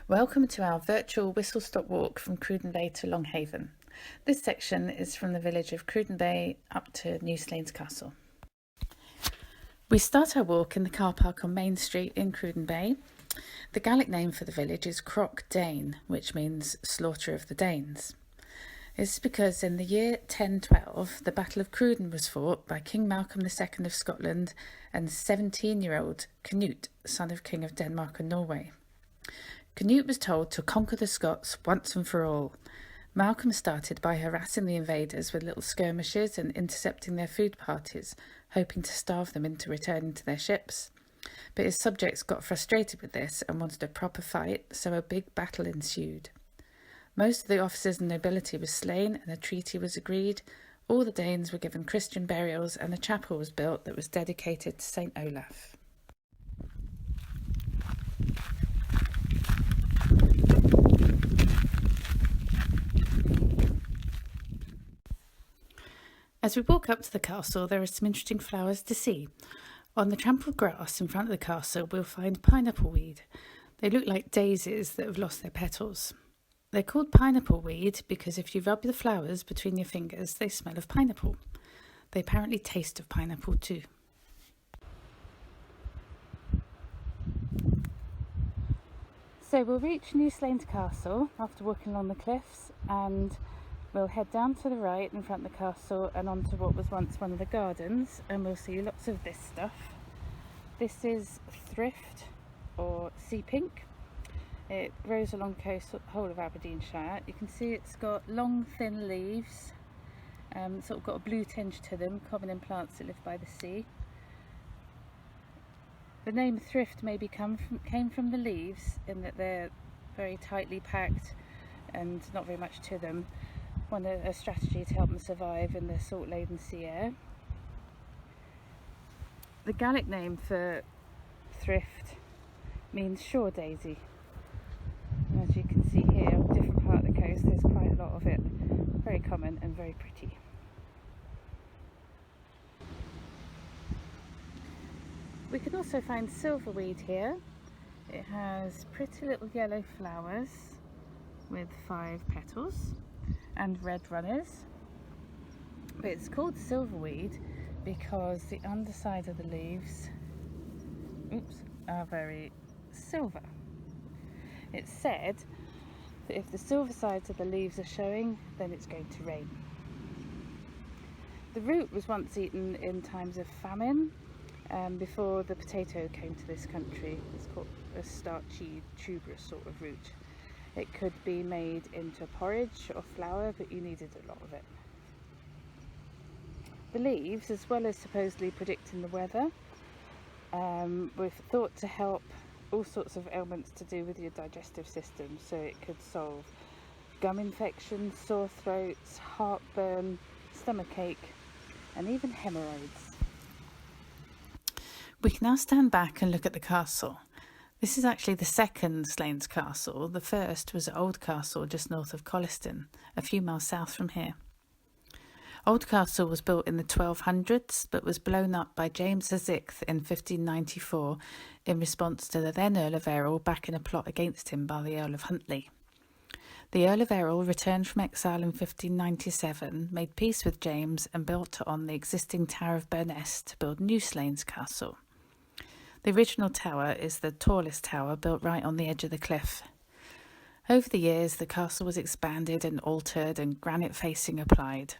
Welcome to our virtual whistle-stop walk from Cruden Bay to Longhaven. This section is from the village of Cruden Bay up to New Slains Castle. We start our walk in the car park on Main Street in Cruden Bay. The Gaelic name for the village is Croc Dane, which means slaughter of the Danes. This is because in the year 1012, the Battle of Cruden was fought by King Malcolm II of Scotland and 17-year-old Canute, son of King of Denmark and Norway. Canute was told to conquer the Scots once and for all. Malcolm started by harassing the invaders with little skirmishes and intercepting their food parties, hoping to starve them into returning to their ships. But his subjects got frustrated with this and wanted a proper fight, so a big battle ensued. Most of the officers and nobility were slain and a treaty was agreed. All the Danes were given Christian burials and a chapel was built that was dedicated to St. Olaf. As we walk up to the castle, there are some interesting flowers to see. On the trampled grass in front of the castle, we'll find pineapple weed. They look like daisies that have lost their petals. They're called pineapple weed because if you rub the flowers between your fingers, they smell of pineapple. They apparently taste of pineapple too. So we'll reach New Slains Castle after walking along the cliffs, and we'll head down to the right in front of the castle and onto what was once one of the gardens, and we'll see lots of this stuff. This is thrift or sea pink. It grows along the coast, whole of Aberdeenshire. You can see it's got long thin leaves, sort of got a blue tinge to them, common in plants that live by the sea. The name thrift maybe came from the leaves, in that they're very tightly packed and not very much to them. A strategy to help them survive in the salt-laden sea air. The Gaelic name for thrift means shore daisy. And as you can see here, on a different part of the coast, there's quite a lot of it. Very common and very pretty. We can also find silverweed here. It has pretty little yellow flowers with 5 petals and red runners, but it's called silverweed because the underside of the leaves are very silver. It's said that if the silver sides of the leaves are showing, then it's going to rain. The root was once eaten in times of famine, before the potato came to this country. It's called a starchy, tuberous sort of root. It could be made into porridge or flour, but you needed a lot of it. The leaves, as well as supposedly predicting the weather, were thought to help all sorts of ailments to do with your digestive system. So it could solve gum infections, sore throats, heartburn, stomachache, and even hemorrhoids. We can now stand back and look at the castle. This is actually the second Slains Castle. The first was at Old Castle just north of Colliston, a few miles south from here. Old Castle was built in the 1200s but was blown up by James VI in 1594 in response to the then Earl of Errol backing a plot against him by the Earl of Huntly. The Earl of Errol returned from exile in 1597, made peace with James and built on the existing Tower of Burness to build New Slains Castle. The original tower is the tallest tower, built right on the edge of the cliff. Over the years, the castle was expanded and altered and granite facing applied.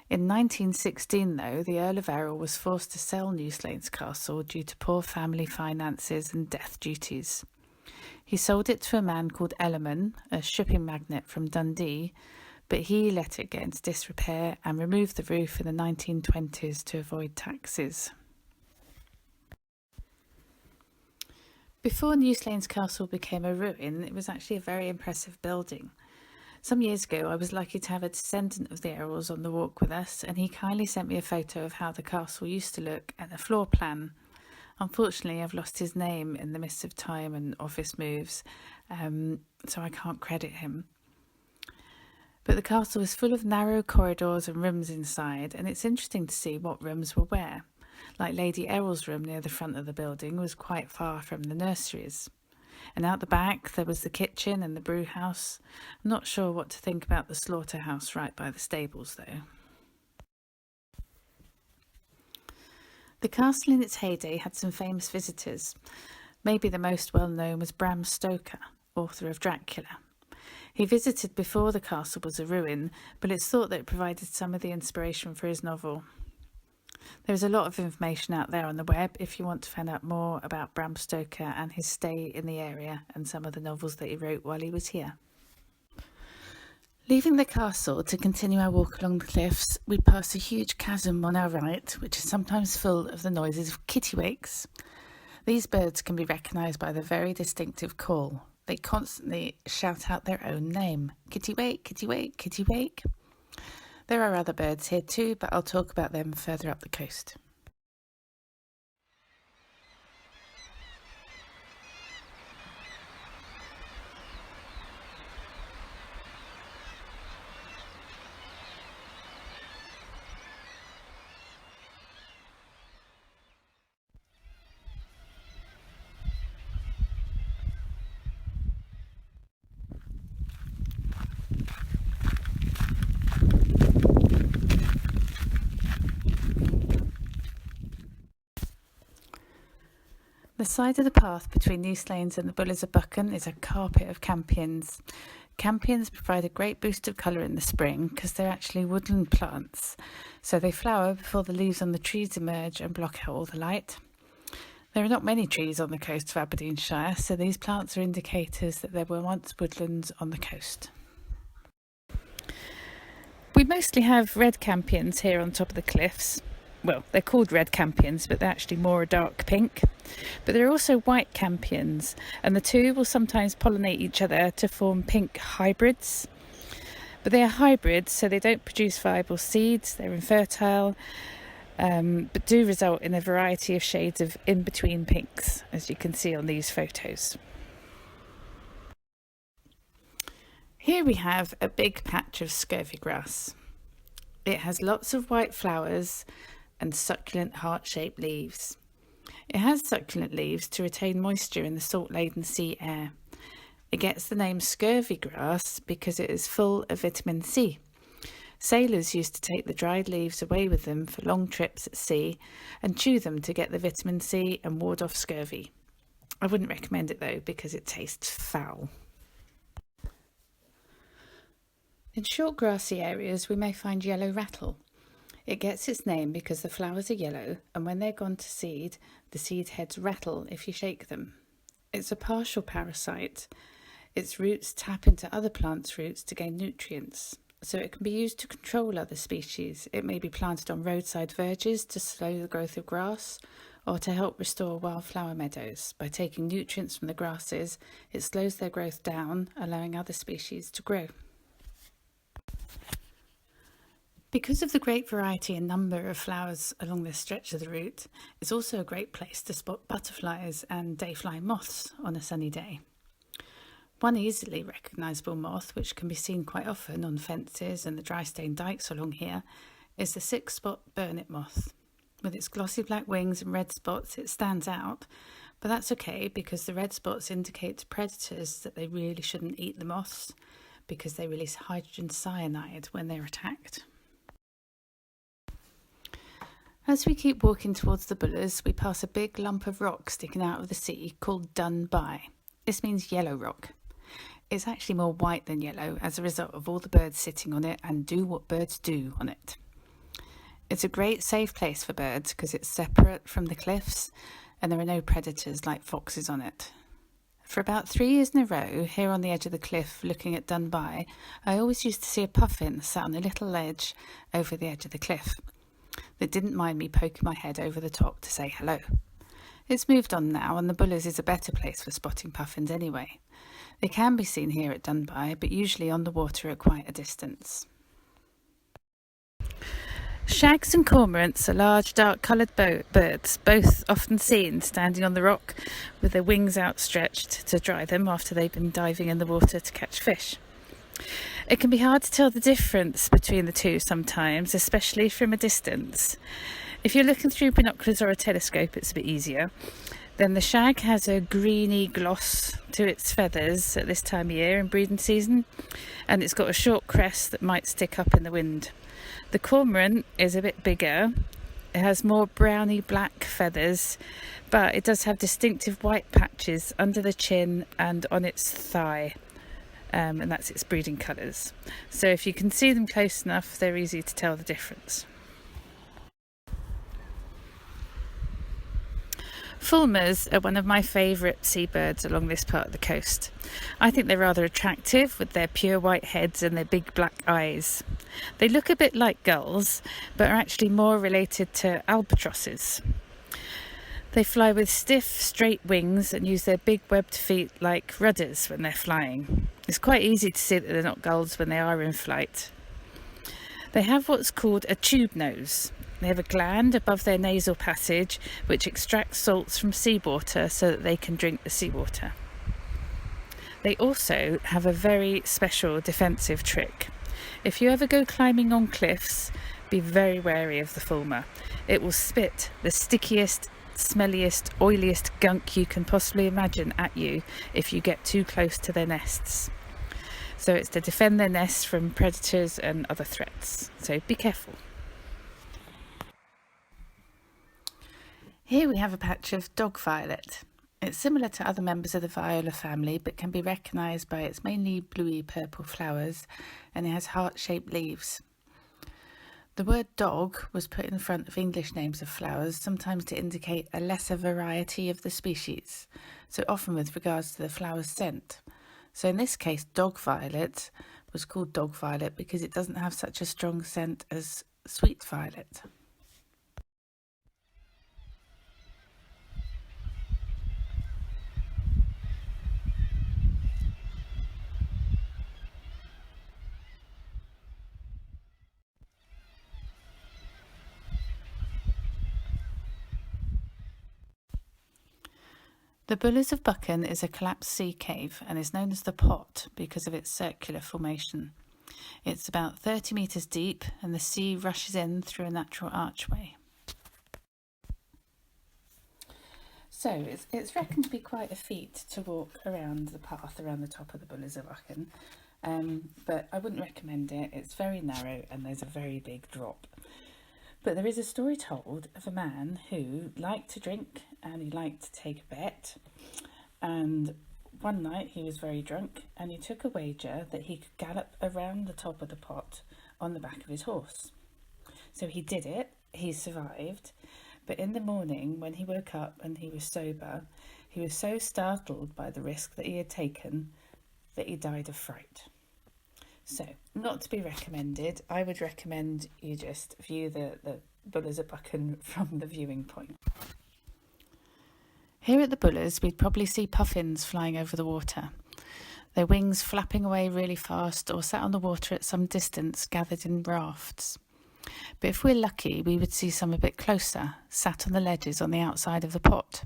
In 1916, though, the Earl of Errol was forced to sell New Slains Castle due to poor family finances and death duties. He sold it to a man called Ellerman, a shipping magnate from Dundee, but he let it get into disrepair and removed the roof in the 1920s to avoid taxes. Before New Slains Castle became a ruin, it was actually a very impressive building. Some years ago, I was lucky to have a descendant of the Errols on the walk with us, and he kindly sent me a photo of how the castle used to look and a floor plan. Unfortunately, I've lost his name in the midst of time and office moves, so I can't credit him. But the castle is full of narrow corridors and rooms inside, and it's interesting to see what rooms were where. Like Lady Errol's room near the front of the building was quite far from the nurseries. And out the back there was the kitchen and the brew house. I'm not sure what to think about the slaughterhouse right by the stables though. The castle in its heyday had some famous visitors. Maybe the most well known was Bram Stoker, author of Dracula. He visited before the castle was a ruin, but it's thought that it provided some of the inspiration for his novel. There's a lot of information out there on the web if you want to find out more about Bram Stoker and his stay in the area and some of the novels that he wrote while he was here. Leaving the castle to continue our walk along the cliffs, we pass a huge chasm on our right, which is sometimes full of the noises of kittiwakes. These birds can be recognised by their very distinctive call. They constantly shout out their own name. Kittiwake, kittiwake, kittiwake. There are other birds here too, but I'll talk about them further up the coast. The side of the path between New Slains and the Bullers of Buchan is a carpet of campions. Campions provide a great boost of colour in the spring because they're actually woodland plants, so they flower before the leaves on the trees emerge and block out all the light. There are not many trees on the coast of Aberdeenshire, so these plants are indicators that there were once woodlands on the coast. We mostly have red campions here on top of the cliffs. Well, they're called red campions, but they're actually more a dark pink. But there are also white campions, and the two will sometimes pollinate each other to form pink hybrids. But they are hybrids, so they don't produce viable seeds, they're infertile, but do result in a variety of shades of in-between pinks, as you can see on these photos. Here we have a big patch of scurvy grass. It has lots of white flowers and succulent heart-shaped leaves. It has succulent leaves to retain moisture in the salt-laden sea air. It gets the name scurvy grass because it is full of vitamin C. Sailors used to take the dried leaves away with them for long trips at sea and chew them to get the vitamin C and ward off scurvy. I wouldn't recommend it though because it tastes foul. In short grassy areas we may find yellow rattle. It gets its name because the flowers are yellow, and when they're gone to seed, the seed heads rattle if you shake them. It's a partial parasite. Its roots tap into other plants' roots to gain nutrients, so it can be used to control other species. It may be planted on roadside verges to slow the growth of grass, or to help restore wildflower meadows. By taking nutrients from the grasses, it slows their growth down, allowing other species to grow. Because of the great variety and number of flowers along this stretch of the route, it's also a great place to spot butterflies and day-fly moths on a sunny day. One easily recognisable moth, which can be seen quite often on fences and the dry-stained dikes along here, is the six-spot burnet moth. With its glossy black wings and red spots, it stands out, but that's okay because the red spots indicate to predators that they really shouldn't eat the moths because they release hydrogen cyanide when they're attacked. As we keep walking towards the Bullers, we pass a big lump of rock sticking out of the sea called Dun Bay. This means yellow rock. It's actually more white than yellow as a result of all the birds sitting on it and do what birds do on it. It's a great safe place for birds because it's separate from the cliffs and there are no predators like foxes on it. For about 3 years in a row, here on the edge of the cliff looking at Dun Bay, I always used to see a puffin sat on a little ledge over the edge of the cliff that didn't mind me poking my head over the top to say hello. It's moved on now and the Bullers is a better place for spotting puffins anyway. They can be seen here at Dun Bay, but usually on the water at quite a distance. Shags and cormorants are large dark-coloured birds, both often seen standing on the rock with their wings outstretched to dry them after they've been diving in the water to catch fish. It can be hard to tell the difference between the two sometimes, especially from a distance. If you're looking through binoculars or a telescope, it's a bit easier, Then the shag has a greeny gloss to its feathers at this time of year in breeding season, and it's got a short crest that might stick up in the wind. The cormorant is a bit bigger. It has more browny black feathers, but it does have distinctive white patches under the chin and on its thigh, and that's its breeding colours. So if you can see them close enough, they're easy to tell the difference. Fulmars are one of my favourite seabirds along this part of the coast. I think they're rather attractive with their pure white heads and their big black eyes. They look a bit like gulls, but are actually more related to albatrosses. They fly with stiff, straight wings and use their big webbed feet like rudders when they're flying. It's quite easy to see that they're not gulls when they are in flight. They have what's called a tube nose. They have a gland above their nasal passage which extracts salts from seawater so that they can drink the seawater. They also have a very special defensive trick. If you ever go climbing on cliffs, be very wary of the fulmar. It will spit the stickiest, smelliest, oiliest gunk you can possibly imagine at you if you get too close to their nests. So it's to defend their nests from predators and other threats. So be careful. Here we have a patch of dog violet. It's similar to other members of the viola family, but can be recognised by its mainly bluey purple flowers, and it has heart-shaped leaves. The word dog was put in front of English names of flowers, sometimes to indicate a lesser variety of the species, so often with regards to the flower's scent. So in this case, dog violet was called dog violet because it doesn't have such a strong scent as sweet violet. The Bullers of Buchan is a collapsed sea cave and is known as the Pot because of its circular formation. It's about 30 metres deep and the sea rushes in through a natural archway. So it's reckoned to be quite a feat to walk around the path around the top of the Bullers of Buchan, but I wouldn't recommend it. It's very narrow and there's a very big drop. But there is a story told of a man who liked to drink and he liked to take a bet. And one night he was very drunk and he took a wager that he could gallop around the top of the pot on the back of his horse. So he did it, he survived, but in the morning when he woke up and he was sober, he was so startled by the risk that he had taken that he died of fright. So, not to be recommended. I would recommend you just view the Bullers of Buchan from the viewing point. Here at the Bullers, we'd probably see puffins flying over the water, their wings flapping away really fast or sat on the water at some distance, gathered in rafts. But if we're lucky, we would see some a bit closer, sat on the ledges on the outside of the pot.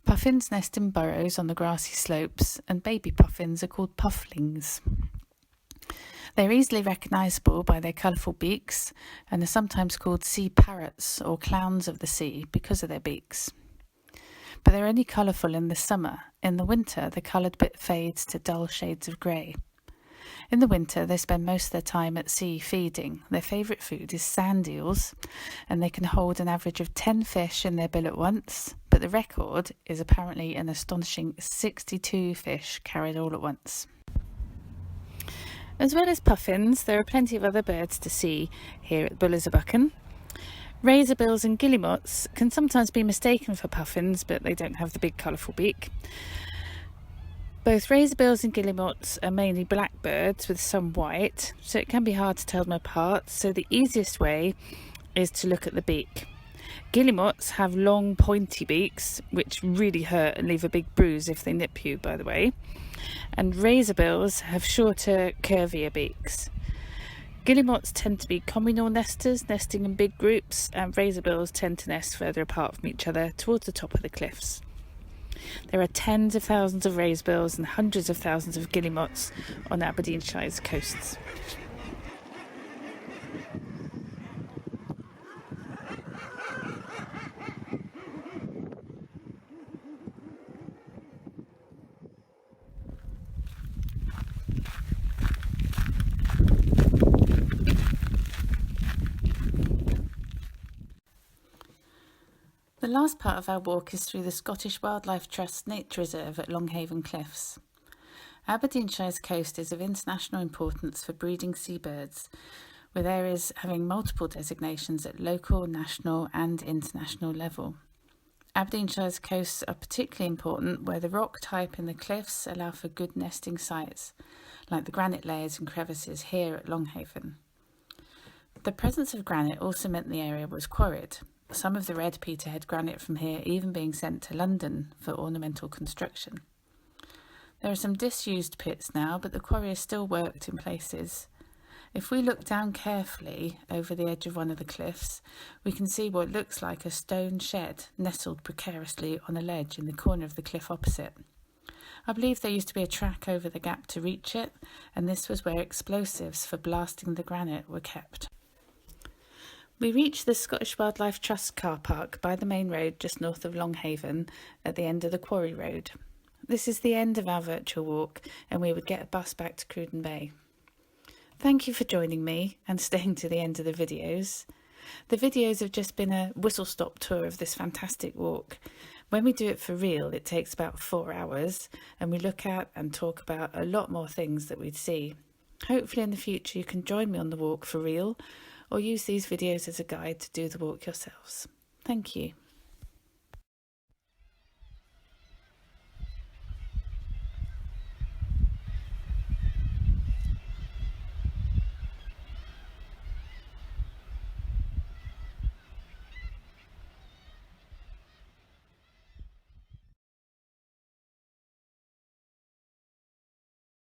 Puffins nest in burrows on the grassy slopes, and baby puffins are called pufflings. They're easily recognisable by their colourful beaks and are sometimes called sea parrots or clowns of the sea because of their beaks. But they're only colourful in the summer. In the winter, the coloured bit fades to dull shades of grey. In the winter, they spend most of their time at sea feeding. Their favourite food is sand eels, and they can hold an average of 10 fish in their bill at once, but the record is apparently an astonishing 62 fish carried all at once. As well as puffins, there are plenty of other birds to see here at Bullers of Buchan. Razorbills and guillemots can sometimes be mistaken for puffins, but they don't have the big colourful beak. Both razorbills and guillemots are mainly black birds with some white, so it can be hard to tell them apart, so the easiest way is to look at the beak. Guillemots have long pointy beaks, which really hurt and leave a big bruise if they nip you, by the way. And razorbills have shorter, curvier beaks. Guillemots tend to be communal nesters, nesting in big groups, and razorbills tend to nest further apart from each other towards the top of the cliffs. There are tens of thousands of razorbills and hundreds of thousands of guillemots on Aberdeenshire's coasts. The last part of our walk is through the Scottish Wildlife Trust Nature Reserve at Longhaven Cliffs. Aberdeenshire's coast is of international importance for breeding seabirds, with areas having multiple designations at local, national and international level. Aberdeenshire's coasts are particularly important where the rock type in the cliffs allow for good nesting sites, like the granite layers and crevices here at Longhaven. The presence of granite also meant the area was quarried, some of the red Peterhead granite from here even being sent to London for ornamental construction. There are some disused pits now, but the quarry is still worked in places. If we look down carefully over the edge of one of the cliffs, we can see what looks like a stone shed nestled precariously on a ledge in the corner of the cliff opposite. I believe there used to be a track over the gap to reach it, and this was where explosives for blasting the granite were kept. We reached the Scottish Wildlife Trust car park by the main road just north of Longhaven at the end of the quarry road. This is the end of our virtual walk, and we would get a bus back to Cruden Bay. Thank you for joining me and staying to the end of the videos. The videos have just been a whistle-stop tour of this fantastic walk. When we do it for real, it takes about 4 hours, and we look at and talk about a lot more things that we'd see. Hopefully in the future you can join me on the walk for real, or use these videos as a guide to do the walk yourselves. Thank you.